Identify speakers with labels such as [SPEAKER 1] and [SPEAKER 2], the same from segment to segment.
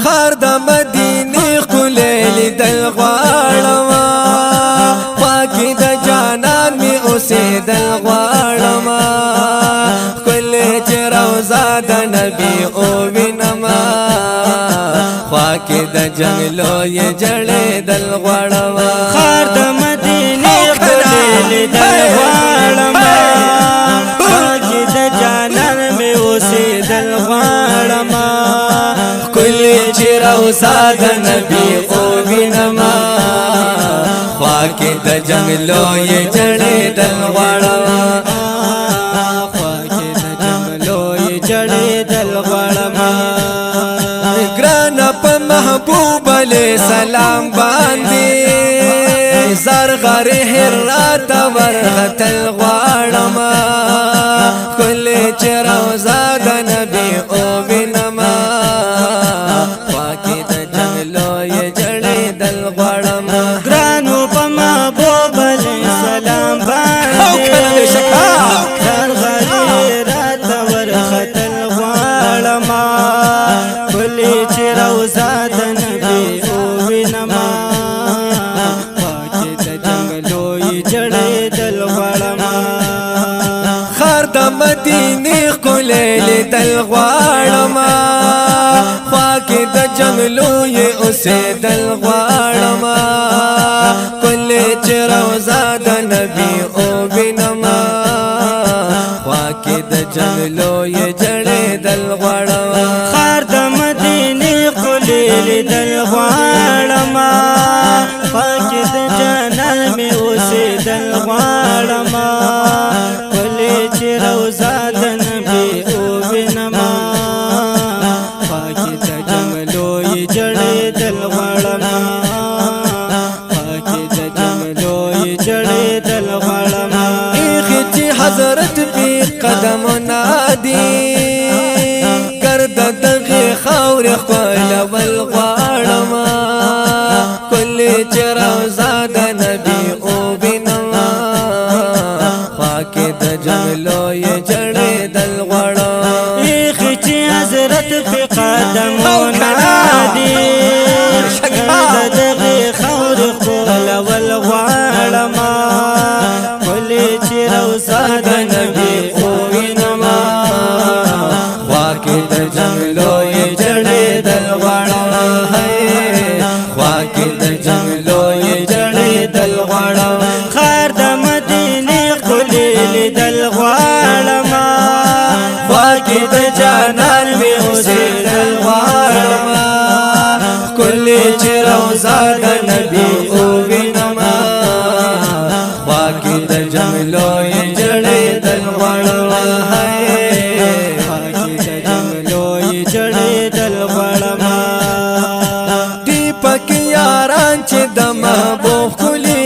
[SPEAKER 1] خار د مدینه ښکلی لیدل غواړم خوا کې د جانان مې اوسېدل غواړم ښکلی چې روضه د نبي ووینم خوا کې د جنګلو یې جړېدل غواړم
[SPEAKER 2] خار د مدینې ښکلی لیدل غواړم خوا کې د جانان مې اوسېدل غواړم
[SPEAKER 1] ښکلی چې روضه د نبي ووینم خوا کې د جنګلو یې جړېدل غواړم
[SPEAKER 2] خوا کې د جنګلو یې جړېدل غواړم
[SPEAKER 1] ګرانه په محبوب علیه السلام باندې زرغر هرات ورغتل غواړم ښکلی چې روضه د نبي ووینم خوا کې د جنګلو یې جړېدل غواړم
[SPEAKER 2] ګرانو په محبوب علیه السلام باندې زرغر هرات ورغتل غواړم ښکلی چې روضه د نبي ووینم خوا کې د جنګلو یې جړېدل غواړم
[SPEAKER 1] خار د مدینه ښکلی لیدل غواړم خوا کې د جنګلو یې اوسېدل غواړم ښکلی چې روضه د نبي ووینم خوا کې د جنګلو یې جړېدل غواړم
[SPEAKER 2] خار د مدینې ښکلی لیدل غواړم خوا کې د جانان مې اوسېدل غواړم ښکلی چې روضه د نبي ووینم خوا کې د جنګلو یې جړېدل غواړم خوا کې د جنګلو یې جړېدل غواړم
[SPEAKER 1] ایخې چې حضرت پیر قدمونه دي ګرد دغې خاورې ښکلول غواړم ښکلی چې روضه د نبي ووینم خوا کې د جنګلو یې جړېدل غواړم
[SPEAKER 2] ایخې چې حضرت پې قدمونه دي ګرد دغې خاورې ښکلول غواړم ښکلی چې روضه د نبي ووینم
[SPEAKER 1] خوا کې د جنګلو یې جړېدل غواړم خوا کې د جنګلو یې جړېدل غواړم
[SPEAKER 2] خار د مدینې ښکلی لیدل غواړم
[SPEAKER 1] خوا کې د جانان مې اوسېدل غواړم ښکلی چې روضه د نبي ووینم خوا کې د جنګلو یې جړېدل غواړم
[SPEAKER 2] خوا کې د جنګلو یې جړېدل غواړم
[SPEAKER 1] دی پکې یاران چې د محبوب ښکلي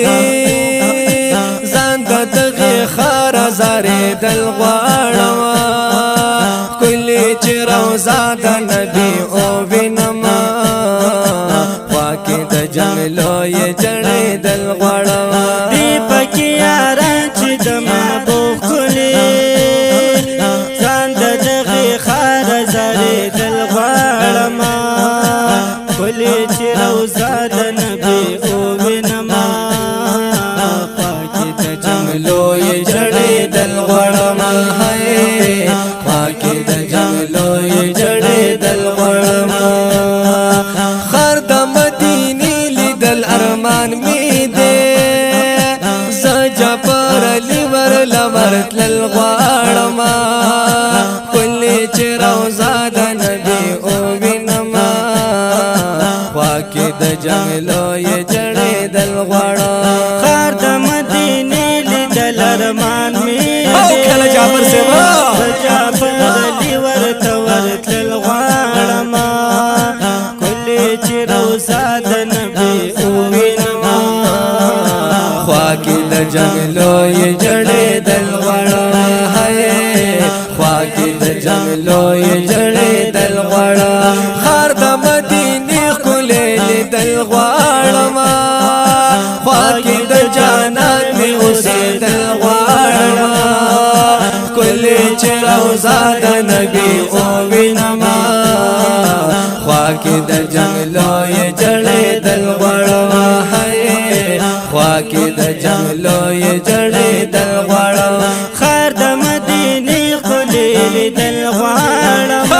[SPEAKER 1] ځان د دغې ښاره زارېدل غواړم ښکلی چې روضه د نبي ووینم خوا کې د جنګلو یې جړېدل غواړم
[SPEAKER 2] دی پکې یاران چې د محبوب ښکلي ځان د دغې ښاره زارېدل غواړم ښکلی چې روضه د نبي ووینم خوا کې د
[SPEAKER 1] جنګلو یې جړېدل غواړم خوا کې د جنګلو یې جړېدل غواړم خار د مدینې لیدل ارمان مې دی زه جعفر علي ورله ورتلل غواړم ښکلی چې روضه د نبي ووینم خوا کې د جنګلو یې جړېدل غواړم
[SPEAKER 2] خار د مدینې لیدل ارمان مې
[SPEAKER 1] کله جعفر سیوا
[SPEAKER 2] جعفر علي ورته ورتلل غواړم ښکلی چې روضه د نبي ووینم
[SPEAKER 1] خوا کې د جنګلو یې جړېدل غواړم خوا کې د جنګلو یې جړېدل غواړم خار د مدینې ښکلی لیدل غواړم خوا کې د جانان مې اوسېدل غواړم ښکلی چې روضه د نبي ووینم خوا کې د د جنگلو ی جړې دل غواړم هاي خوا کې د جنگلو ی جړې دل غواړم
[SPEAKER 2] خار د مدینه خلیل دل غواړم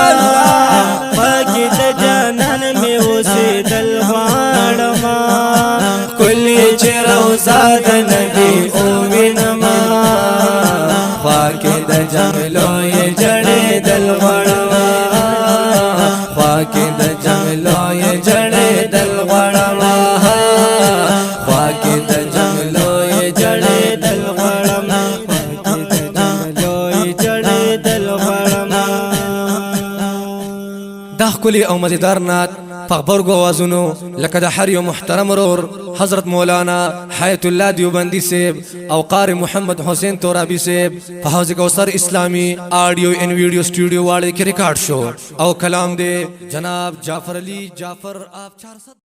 [SPEAKER 2] پاکی د جانان می اوسې دل غواړم
[SPEAKER 1] کلی چې روزا د نبی او وینما خوا کې د جنگلو ی جړې دل غواړم خوا کې د جنگلو ی جړې دل غواړم خوا کې د جنگلو ی جړې دل غواړم دا ښکلي او مزیدار نعت په غبرګو اوازونو لکه د هر یو محترم ورور حضرت مولانا حیات الله دیوبندی صاحب او قاری محمد حسین تورابی صاحب په حوض کوثر اسلامی آڈیو ان ویڈیو سٹوڈیو والے کې ریکارډ شو او کلام دے جناب جعفر علی جعفر آپ 400